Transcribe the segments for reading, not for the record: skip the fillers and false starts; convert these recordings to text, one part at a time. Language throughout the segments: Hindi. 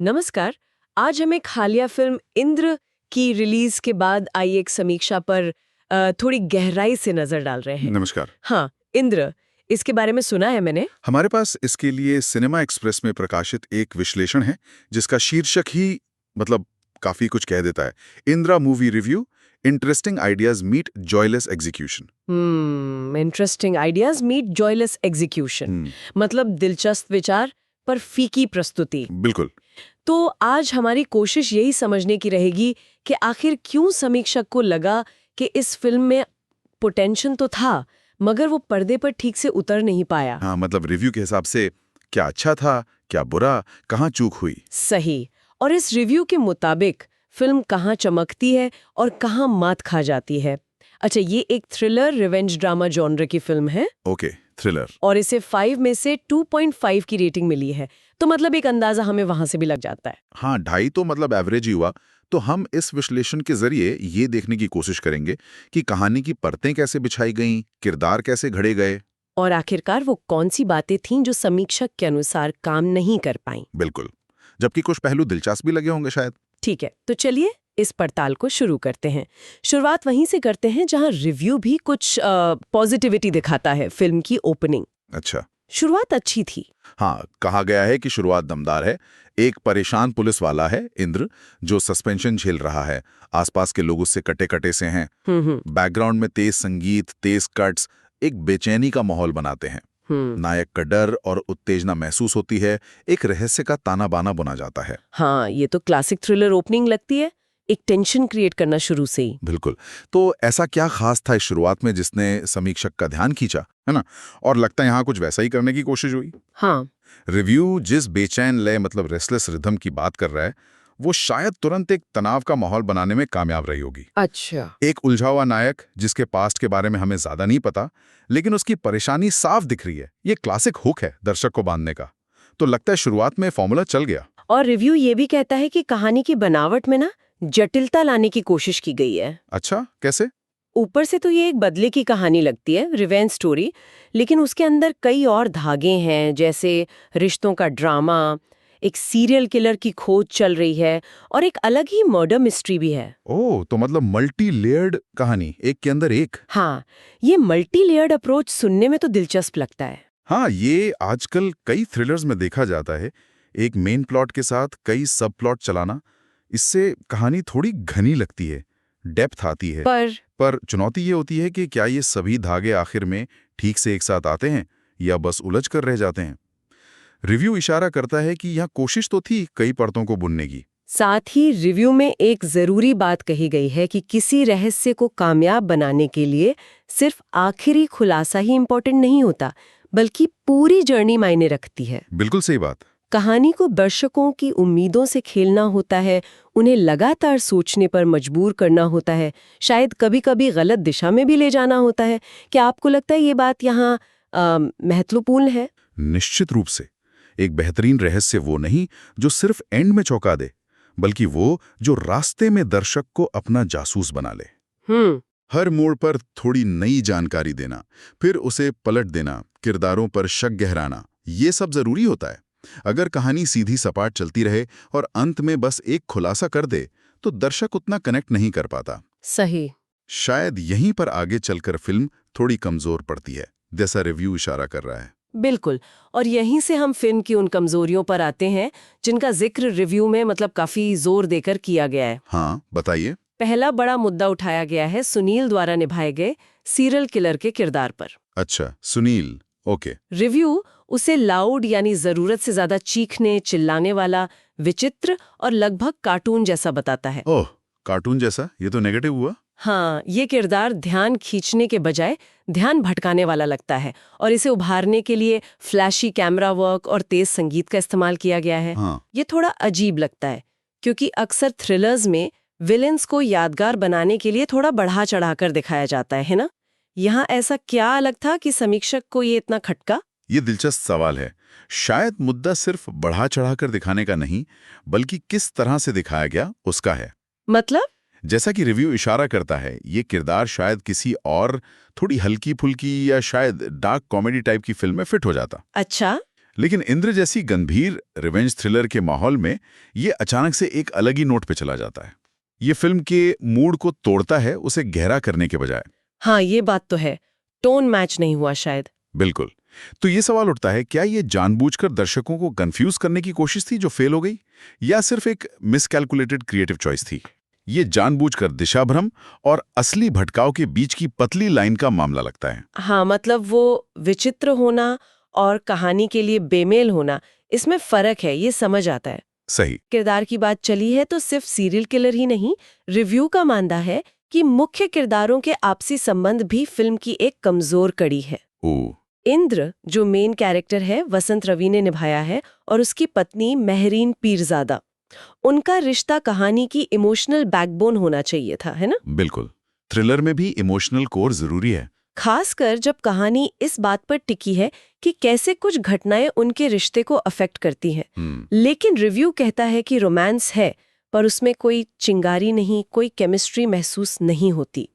नमस्कार। आज हम एक हालिया फिल्म इंद्र की रिलीज के बाद आई एक समीक्षा पर थोड़ी गहराई से नजर डाल रहे हैं। नमस्कार। हाँ, इंद्र, इसके बारे में सुना है मैंने। हमारे पास इसके लिए सिनेमा एक्सप्रेस में प्रकाशित एक विश्लेषण है जिसका शीर्षक ही काफी कुछ कह देता है। Indira movie review, interesting ideas meet joyless execution. Interesting ideas meet joyless execution. मतलब दिलचस्प विचार पर फीकी प्रस्तुति। बिल्कुल। तो आज हमारी कोशिश यही समझने की रहेगी कि आखिर क्यों समीक्षक को लगा कि इस फिल्म में पोटेंशियल तो था, मगर वो पर्दे पर ठीक से उतर नहीं पाया। हाँ, मतलब रिव्यू के हिसाब से क्या अच्छा था, क्या बुरा, कहाँ चूक हुई। सही। और इस रिव्यू के मुताबिक फिल्म कहाँ चमकती है और कहाँ मात खा जाती है। अच्छा, ये एक थ्रिलर रिवेंज ड्रामा जॉनर की फिल्म है। Okay, thriller. और इसे 5 में से 2.5 की रेटिंग मिली है, तो मतलब एक अंदाजा हमें वहां से भी लग जाता है। हाँ, 2.5 तो मतलब एवरेज ही हुआ। तो हम इस विश्लेषण के जरिए ये देखने की कोशिश करेंगे कि कहानी की परतें कैसे बिछाई गईं, किरदार कैसे घड़े गए, और आखिरकार वो कौन सी बातें थीं जो समीक्षक के अनुसार काम नहीं कर पाईं। बिल्कुल। जबकि कुछ पहलू दिलचस्प भी लगे होंगे शायद। ठीक है, तो चलिए इस पड़ताल को शुरू करते हैं। शुरुआत वहीं से करते हैं जहां रिव्यू भी कुछ पॉजिटिविटी दिखाता है। फिल्म की ओपनिंग, अच्छा। शुरुआत अच्छी थी। हाँ, कहा गया है कि शुरुआत दमदार है। एक परेशान पुलिस वाला है इंद्र, जो सस्पेंशन झेल रहा है। आसपास के लोग उससे कटे कटे से हैं। बैकग्राउंड में तेज संगीत, तेज कट्स एक बेचैनी का माहौल बनाते हैं। नायक का डर और उत्तेजना महसूस होती है। एक रहस्य का ताना बाना बुना जाता है। हाँ, ये तो क्लासिक थ्रिलर ओपनिंग लगती है, एक टेंशन क्रिएट करना शुरू से ही। बिल्कुल। तो ऐसा क्या खास था इस शुरुआत में जिसने समीक्षक का ध्यान खींचा, है ना? और लगता है यहाँ कुछ वैसा ही करने की कोशिश हुई। हाँ, रिव्यू जिस बेचैन लय मतलब रेस्टलेस रिदम की बात कर रहा है, वो शायद तुरंत एक तनाव का माहौल बनाने में कामयाब रही होगी। अच्छा। एक उलझा हुआ नायक जिसके पास्ट के बारे में हमें ज्यादा नहीं पता, लेकिन उसकी परेशानी साफ दिख रही है। ये क्लासिक हुक है दर्शक को बांधने का। तो लगता है शुरुआत में फॉर्मूला चल गया। और रिव्यू ये भी कहता है कि कहानी की बनावट में ना जटिलता लाने की कोशिश की गई है। अच्छा, कैसे? ऊपर से तो ये एक बदले की कहानी लगती है, रिवेंज स्टोरी, लेकिन उसके अंदर कई और धागे हैं, जैसे रिश्तों का ड्रामा, एक सीरियल किलर की खोज चल रही है और एक अलग ही मर्डर मिस्ट्री भी है। ओह, तो मतलब मल्टी लेयर्ड कहानी, एक के अंदर एक। हाँ, ये मल्टी लेयर्ड अप्रोच सुनने में तो दिलचस्प लगता है। हाँ, ये आजकल कई थ्रिलर्स में देखा जाता है। एक मेन प्लॉट के साथ कई सब प्लॉट चलाना, इससे कहानी थोड़ी घनी लगती है, डेप्थ आती है। पर चुनौती ये होती है कि क्या ये सभी धागे आखिर में ठीक से एक साथ आते हैं या बस उलझ कर रह जाते हैं। रिव्यू इशारा करता है कि यहाँ कोशिश तो थी कई परतों को बुनने की। साथ ही रिव्यू में एक जरूरी बात कही गई है कि किसी रहस्य को कामयाब बनाने के लिए सिर्फ आखिरी खुलासा ही इम्पोर्टेंट नहीं होता, बल्कि पूरी जर्नी मायने रखती है। बिल्कुल सही बात। कहानी को दर्शकों की उम्मीदों से खेलना होता है, उन्हें लगातार सोचने पर मजबूर करना होता है, शायद कभी-कभी गलत दिशा में भी ले जाना होता है। क्या आपको लगता है ये बात यहाँ महत्वपूर्ण है? निश्चित रूप से। एक बेहतरीन रहस्य वो नहीं जो सिर्फ एंड में चौंका दे, बल्कि वो जो रास्ते में दर्शक को अपना जासूस बना ले। हर मोड़ पर थोड़ी नई जानकारी देना, फिर उसे पलट देना, किरदारों पर शक गहराना, ये सब जरूरी होता है। अगर कहानी सीधी सपाट चलती रहे और अंत में बस एक खुलासा कर दे, तो दर्शक उतना कनेक्ट नहीं कर पाता। सही। शायद यहीं पर आगे चलकर फिल्म थोड़ी कमजोर पड़ती है, जैसा रिव्यू इशारा कर रहा है। बिल्कुल। और यहीं से हम फिल्म की उन कमजोरियों पर आते हैं जिनका जिक्र रिव्यू में काफी जोर देकर किया गया है। हाँ, बताइए। पहला बड़ा मुद्दा उठाया गया है सुनील द्वारा निभाए गए सीरियल किलर के किरदार पर। अच्छा, सुनील। ओके। रिव्यू उसे लाउड यानी जरूरत से ज्यादा चीखने चिल्लाने वाला, विचित्र और लगभग कार्टून जैसा बताता है। ओह, कार्टून जैसा? ये तो नेगेटिव हुआ। हाँ, ये किरदार ध्यान खींचने के बजाय ध्यान भटकाने वाला लगता है और इसे उभारने के लिए फ्लैशी कैमरा वर्क और तेज संगीत का इस्तेमाल किया गया है। हाँ। ये थोड़ा अजीब लगता है क्योंकि अक्सर थ्रिलर्स में विलेंस को यादगार बनाने के लिए थोड़ा बढ़ा चढ़ाकर दिखाया जाता है ना? यहाँ ऐसा क्या अलग था कि समीक्षक को ये इतना खटका? ये दिलचस्प सवाल है। शायद मुद्दा सिर्फ बढ़ा चढ़ाकर दिखाने का नहीं, बल्कि किस तरह से दिखाया गया उसका है। मतलब? जैसा कि रिव्यू इशारा करता है, ये किरदार शायद किसी और थोड़ी हल्की फुल्की या शायद डार्क कॉमेडी टाइप की फिल्म में फिट हो जाता। अच्छा। लेकिन इंद्र जैसी गंभीर रिवेंज थ्रिलर के माहौल में ये अचानक से एक अलग ही नोट पे चला जाता है। ये फिल्म के मूड को तोड़ता है, उसे गहरा करने के बजाय। हाँ, ये बात तो है, टोन मैच नहीं हुआ शायद। बिल्कुल। तो ये सवाल उठता है, क्या ये जानबूझकर दर्शकों को कंफ्यूज करने की कोशिश थी जो फेल हो गई, या सिर्फ एक मिसकैलकुलेटेड क्रिएटिव चॉइस थी? ये जानबूझकर दिशाभ्रम और असली भटकाव के बीच की पतली लाइन का मामला लगता है। हाँ, मतलब वो विचित्र होना और कहानी के लिए बेमेल होना, इसमें फर्क है, ये समझ आता है। सही। किरदार की बात चली है तो सिर्फ सीरियल किलर ही नहीं, रिव्यू का मानना है कि मुख्य किरदारों के आपसी संबंध भी फिल्म की एक कमजोर कड़ी है। इंद्र, जो मेन कैरेक्टर है, वसंत रवि ने निभाया है, और उसकी पत्नी महरीन पीरजादा, उनका रिश्ता कहानी की इमोशनल बैकबोन होना चाहिए था, है ना? बिल्कुल। थ्रिलर में भी इमोशनल कोर जरूरी है, खासकर जब कहानी इस बात पर टिकी है कि कैसे कुछ घटनाएं उनके रिश्ते को अफेक्ट करती हैं। लेकिन रिव्यू कहता है कि रोमांस है, पर उसमें कोई चिंगारी नहीं, कोई केमिस्ट्री महसूस नहीं होती।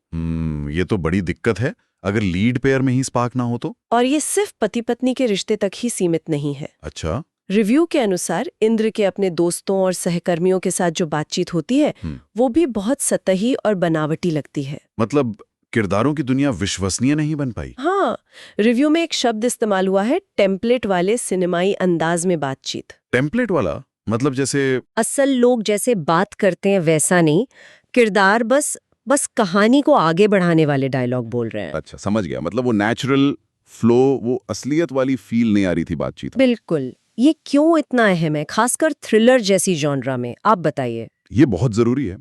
ये तो बड़ी दिक्कत है, अगर लीड पेयर में ही स्पार्क ना हो तो। और ये सिर्फ पति पत्नी के रिश्ते तक ही सीमित नहीं है। अच्छा। रिव्यू के अनुसार इंद्र के अपने दोस्तों और सहकर्मियों के साथ जो बातचीत होती है वो भी बहुत सतही और बनावटी लगती है। मतलब किरदारों की दुनिया विश्वसनीय नहीं बन पाई। हाँ, रिव्यू में एक शब्द इस्तेमाल हुआ है, टेम्पलेट वाले सिनेमाई अंदाज में बातचीत। टेम्पलेट वाला मतलब जैसे असल लोग जैसे बात करते हैं वैसा नहीं, किरदार बस कहानी को आगे बढ़ाने वाले डायलॉग बोल रहे हैं। अच्छा, समझ गया। मतलब वो नेचुरल फ्लो, वो असलियत वाली फील नहीं आ रही थी बातचीत। बिल्कुल। ये क्यों इतना अहम है, खासकर थ्रिलर जैसी जॉनरा में? आप बताइए। ये बहुत जरूरी है।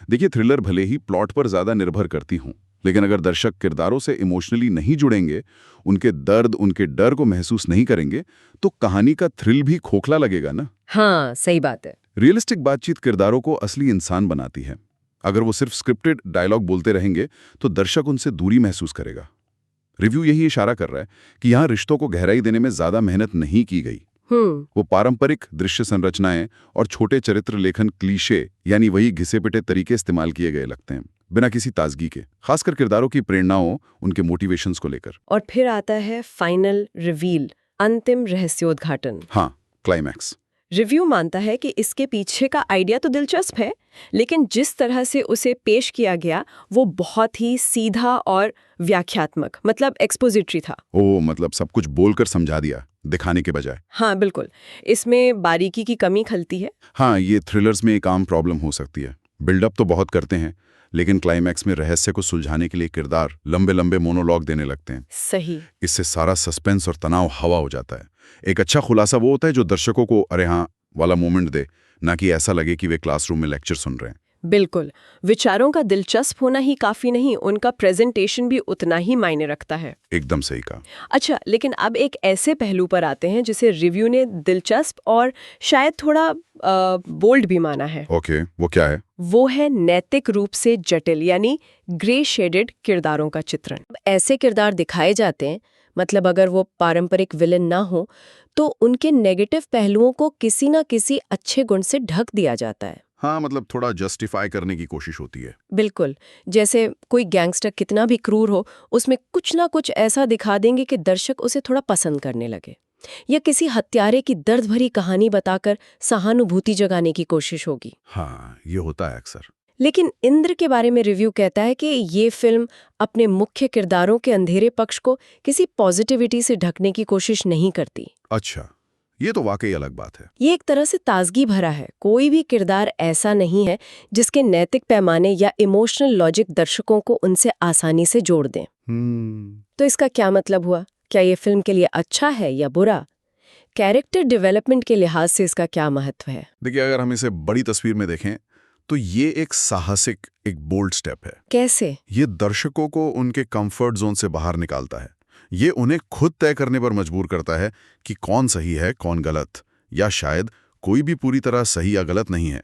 देखिए, थ्रिलर भले ही प्लॉट पर ज्यादा निर्भर करती हूँ, लेकिन अगर दर्शक किरदारों से इमोशनली नहीं जुड़ेंगे, उनके दर्द, उनके डर को महसूस नहीं करेंगे, तो कहानी का थ्रिल भी खोखला लगेगा ना। हाँ, सही बात है। रियलिस्टिक बातचीत किरदारों को असली इंसान बनाती है। अगर वो सिर्फ स्क्रिप्टेड डायलॉग बोलते रहेंगे तो दर्शक उनसे दूरी महसूस करेगा। रिव्यू यही इशारा कर रहा है कि यहाँ रिश्तों को गहराई देने में ज्यादा मेहनत नहीं की गई। वो पारंपरिक दृश्य संरचनाएं और छोटे चरित्र लेखन क्लीशे, यानी वही घिसे पिटे तरीके इस्तेमाल किए गए लगते हैं, बिना किसी ताजगी के, खासकर किरदारों की प्रेरणाओं, उनके मोटिवेशंस को लेकर। और फिर आता है फाइनल रिवील, अंतिम रहस्योद्घाटन। हाँ, क्लाइमैक्स। रिव्यू मानता है कि इसके पीछे का आइडिया तो दिलचस्प है, लेकिन जिस तरह से उसे पेश किया गया वो बहुत ही सीधा और व्याख्यात्मक, मतलब एक्सपोजिटरी था। मतलब सब कुछ बोलकर समझा दिया, दिखाने के बजाय। हाँ, बिल्कुल। इसमें बारीकी की कमी खलती है। हाँ, ये थ्रिलर्स में एक आम प्रॉब्लम हो सकती है। बिल्डअप तो बहुत करते हैं, लेकिन क्लाइमैक्स में रहस्य को सुलझाने के लिए किरदार लंबे लंबे मोनोलॉग देने लगते हैं। सही। इससे सारा सस्पेंस और तनाव हवा हो जाता है। एक अच्छा खुलासा वो होता है जो दर्शकों को अरे हाँ वाला मोमेंट दे, ना कि ऐसा लगे कि वे क्लासरूम में लेक्चर सुन रहे हैं। बिल्कुल। विचारों का दिलचस्प होना ही काफी नहीं, उनका प्रेजेंटेशन भी उतना ही मायने रखता है। एकदम सही कहा। अच्छा, लेकिन अब एक ऐसे पहलू पर आते हैं जिसे रिव्यू ने दिलचस्प और शायद थोड़ा बोल्ड भी माना है। ओके, वो क्या है? वो है नैतिक रूप से जटिल, यानी ग्रे शेडेड किरदारों का चित्रण। ऐसे किरदार दिखाए जाते हैं, मतलब अगर वो पारंपरिक विलन ना हो तो उनके नेगेटिव पहलुओं को किसी न किसी अच्छे गुण से ढक दिया जाता है। हाँ, मतलब थोड़ा जस्टिफाई करने की कोशिश होती है। बिल्कुल। जैसे कोई गैंगस्टर कितना भी क्रूर हो, उसमें कुछ ना कुछ ऐसा दिखा देंगे कि दर्शक उसे थोड़ा पसंद करने लगे, या किसी हत्यारे की दर्द भरी कहानी बताकर सहानुभूति जगाने की कोशिश होगी। हाँ, ये होता है अक्सर। लेकिन इंद्र के बारे में रिव्यू कहता है कि ये फिल्म अपने मुख्य किरदारों के अंधेरे पक्ष को किसी पॉजिटिविटी से ढकने की कोशिश नहीं करती। अच्छा, ये तो वाकई अलग बात है। ये एक तरह से ताजगी भरा है। कोई भी किरदार ऐसा नहीं है जिसके नैतिक पैमाने या इमोशनल लॉजिक दर्शकों को उनसे आसानी से जोड़ दें। तो इसका क्या मतलब हुआ? क्या ये फिल्म के लिए अच्छा है या बुरा? कैरेक्टर डेवलपमेंट के लिहाज से इसका क्या महत्व है? देखिए, अगर हम इसे बड़ी तस्वीर में देखें तो ये एक साहसिक, एक बोल्ड स्टेप है। कैसे? ये दर्शकों को उनके कंफर्ट जोन से बाहर निकालता है। ये उन्हें खुद तय करने पर मजबूर करता है कि कौन सही है, कौन गलत, या शायद कोई भी पूरी तरह सही या गलत नहीं है।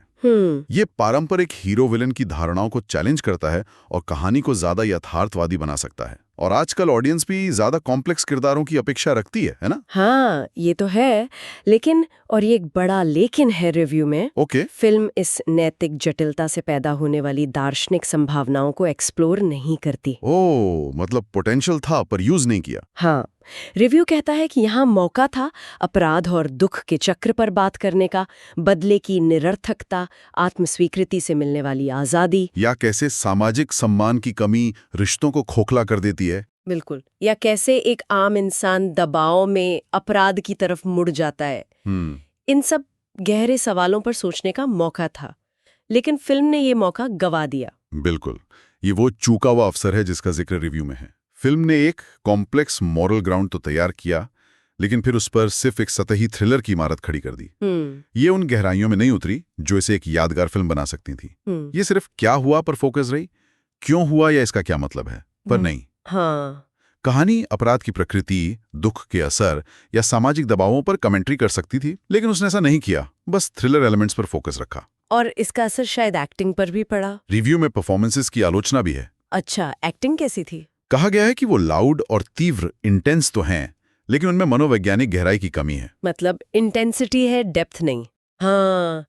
ये पारंपरिक हीरो विलन की धारणाओं को चैलेंज करता है और कहानी को ज्यादा यथार्थवादी बना सकता है। और आजकल ऑडियंस भी ज्यादा कॉम्प्लेक्स किरदारों की अपेक्षा रखती है ना? हाँ, ये तो है। लेकिन, और ये एक बड़ा लेकिन है रिव्यू में, फिल्म इस नैतिक जटिलता से पैदा होने वाली दार्शनिक संभावनाओं को एक्सप्लोर नहीं करती। मतलब पोटेंशियल था पर यूज नहीं किया। हाँ, रिव्यू कहता है कि यहाँ मौका था अपराध और दुख के चक्र पर बात करने का, बदले की निरर्थकता, आत्मस्वीकृति से मिलने वाली आज़ादी। या कैसे सामाजिक सम्मान की कमी रिश्तों को खोखला कर देती है। बिल्कुल। या कैसे एक आम इंसान दबाव में अपराध की तरफ मुड़ जाता है। इन सब गहरे सवालों पर सोचने का मौका था, लेकिन फिल्म ने ये मौका गवा दिया। बिल्कुल, ये वो चूका हुआ अवसर है जिसका जिक्र रिव्यू में है। फिल्म ने एक कॉम्प्लेक्स मॉरल ग्राउंड तो तैयार किया, लेकिन फिर उस पर सिर्फ एक सतही थ्रिलर की इमारत खड़ी कर दी। ये उन गहराइयों में नहीं उतरी जो इसे एक यादगार फिल्म बना सकती थी। ये सिर्फ क्या हुआ पर फोकस रही, क्यों हुआ या इसका क्या मतलब है पर नहीं। हाँ। कहानी अपराध की प्रकृति, दुख के असर या सामाजिक दबावों पर कमेंट्री कर सकती थी, लेकिन उसने ऐसा नहीं किया, बस थ्रिलर एलिमेंट्स पर फोकस रखा। और इसका असर शायद एक्टिंग पर भी पड़ा। रिव्यू में परफॉर्मेंसेस की आलोचना भी है। अच्छा, एक्टिंग कैसी थी? कहा गया है कि वो लाउड और तीव्र, इंटेंस तो हैं, लेकिन उनमें मनोवैज्ञानिक गहराई की कमी है। मतलब इंटेंसिटी है, डेप्थ नहीं। हाँ,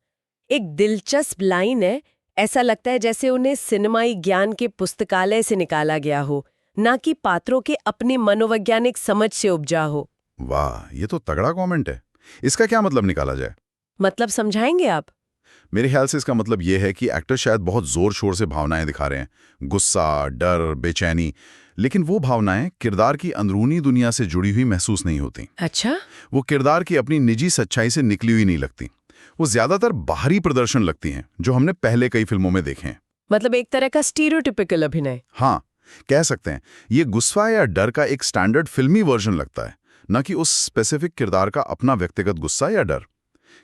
एक दिलचस्प लाइन है, ऐसा लगता है जैसे उन्हें सिनेमाई ज्ञान के पुस्तकालय से निकाला गया हो, ना कि पात्रों के अपने मनोवैज्ञानिक समझ से उपजा हो। वाह, ये तो तगड़ा कमेंट है। इसका क्या मतलब निकाला जाए? मतलब समझाएंगे आप? मेरे ख्याल से इसका मतलब ये है कि एक्टर शायद बहुत जोर शोर से भावनाएं दिखा रहे हैं, गुस्सा, डर, बेचैनी, लेकिन वो भावनाएं किरदार की अंदरूनी दुनिया से जुड़ी हुई महसूस नहीं होती। अच्छा। वो किरदार की अपनी निजी सच्चाई से निकली हुई नहीं लगती। वो ज्यादातर बाहरी प्रदर्शन लगती हैं, जो हमने पहले कई फिल्मों में देखे हैं। मतलब एक तरह का स्टीरियोटिपिकल अभिनय। हाँ, कह सकते हैं। ये गुस्सा या डर का एक स्टैंडर्ड फिल्मी वर्जन लगता है, न कि उस स्पेसिफिक किरदार का अपना व्यक्तिगत गुस्सा या डर।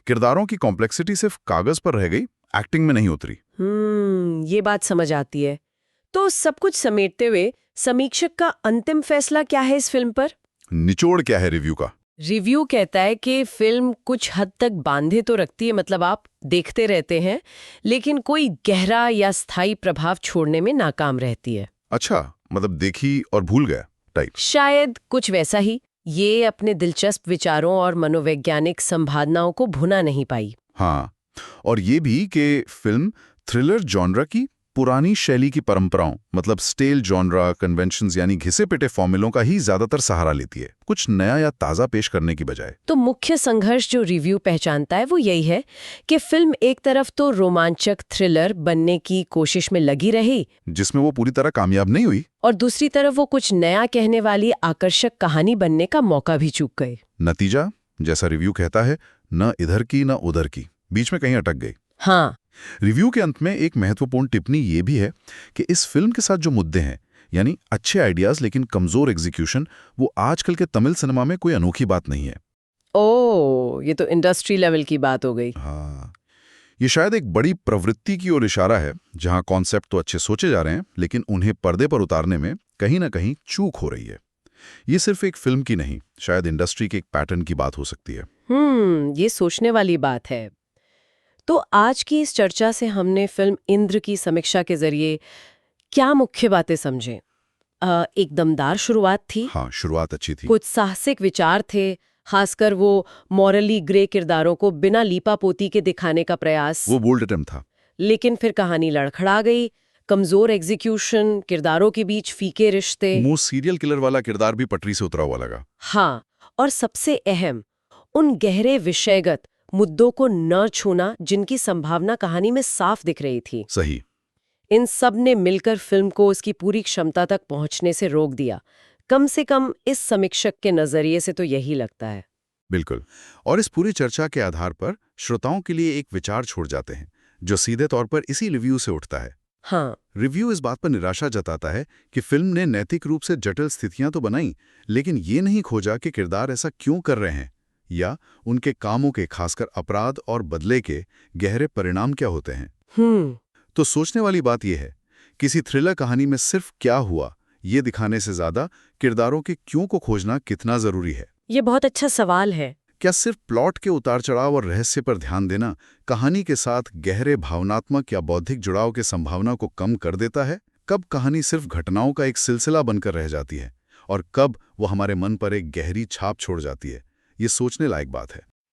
किरदारों की कॉम्प्लेक्सिटी सिर्फ कागज पर रह गई, एक्टिंग में नहीं उतरी। ये बात समझ आती है। तो सब कुछ समेटते हुए समीक्षक का अंतिम फैसला क्या है इस फिल्म पर? निचोड़ क्या है रिव्यू का? रिव्यू कहता है कि फिल्म कुछ हद तक बांधे तो रखती है, मतलब आप देखते रहते हैं, लेकिन कोई गहरा या स्थायी प्रभाव छोड़ने में नाकाम रहती है। अच्छा, मतलब देखी और भूल गया टाइप। शायद कुछ वैसा ही। ये अपने दिलचस्प विचारों और मनोवैज्ञानिक संभावनाओं को भुना नहीं पाई। हाँ, और ये भी कि फिल्म थ्रिलर जॉनरा की पुरानी शैली की परंपराओं, मतलब स्टेल जॉनरा कन्वेंशंस यानी घिसे पिटे फॉर्मूलों का ही ज्यादातर सहारा लेती है, कुछ नया या ताज़ा पेश करने की बजाय। तो मुख्य संघर्ष जो रिव्यू पहचानता है वो यही है कि फिल्म एक तरफ तो रोमांचक थ्रिलर बनने की कोशिश में लगी रही, जिसमें वो पूरी तरह कामयाब नहीं हुई, और दूसरी तरफ वो कुछ नया कहने वाली आकर्षक कहानी बनने का मौका भी चूक गई। नतीजा, जैसा रिव्यू कहता है, न इधर की न उधर की, बीच में कहीं अटक गई। हाँ। रिव्यू के अंत में एक महत्वपूर्ण टिप्पणी ये भी है कि इस फिल्म के साथ जो मुद्दे हैं, यानी अच्छे आइडियाज लेकिन कमजोर एग्जीक्यूशन, वो आजकल के तमिल सिनेमा में कोई अनोखी बात नहीं है। ओह, ये तो इंडस्ट्री लेवल की बात हो गई। हाँ, ये शायद एक बड़ी प्रवृत्ति की ओर इशारा है, जहां कॉन्सेप्ट तो अच्छे सोचे जा रहे हैं, लेकिन उन्हें पर्दे पर उतारने में कहीं ना कहीं चूक हो रही है। ये सिर्फ एक फिल्म की नहीं, शायद इंडस्ट्री के एक पैटर्न की बात हो सकती है। ये सोचने वाली बात है। तो आज की इस चर्चा से हमने फिल्म इंद्र की समीक्षा के जरिए क्या मुख्य बातें समझे? एक दमदार शुरुआत थी। हाँ, शुरुआत अच्छी थी। कुछ साहसिक विचार थे, खासकर वो मॉरली ग्रे किरदारों को बिना लीपापोती के दिखाने का प्रयास। वो बोल्ड अटेम्प्ट था। लेकिन फिर कहानी लड़खड़ा गई, कमजोर एग्जीक्यूशन, किरदारों के बीच फीके रिश्ते। वो सीरियल किलर वाला किरदार भी पटरी से उतरा हुआ लगा। हाँ, और सबसे अहम, उन गहरे विषयगत मुद्दों को न छूना जिनकी संभावना कहानी में साफ दिख रही थी। सही। इन सब ने मिलकर फिल्म को उसकी पूरी क्षमता तक पहुंचने से रोक दिया। कम से कम इस समीक्षक के नजरिए से तो यही लगता है। बिल्कुल। और इस पूरी चर्चा के आधार पर श्रोताओं के लिए एक विचार छोड़ जाते हैं, जो सीधे तौर पर इसी रिव्यू से उठता है। हाँ। रिव्यू इस बात पर निराशा जताता है कि फिल्म ने नैतिक रूप से जटिल स्थितियां तो बनाई, लेकिन ये नहीं खोजा कि किरदार ऐसा क्यों कर रहे हैं, या उनके कामों के, खासकर अपराध और बदले के गहरे परिणाम क्या होते हैं। तो सोचने वाली बात यह है, किसी थ्रिलर कहानी में सिर्फ क्या हुआ ये दिखाने से ज्यादा किरदारों के क्यों को खोजना कितना जरूरी है। ये बहुत अच्छा सवाल है। क्या सिर्फ प्लॉट के उतार चढ़ाव और रहस्य पर ध्यान देना कहानी के साथ गहरे भावनात्मक या बौद्धिक जुड़ाव के संभावना को कम कर देता है? कब कहानी सिर्फ घटनाओं का एक सिलसिला बनकर रह जाती है, और कब वो हमारे मन पर एक गहरी छाप छोड़ जाती है? ये सोचने लायक बात है।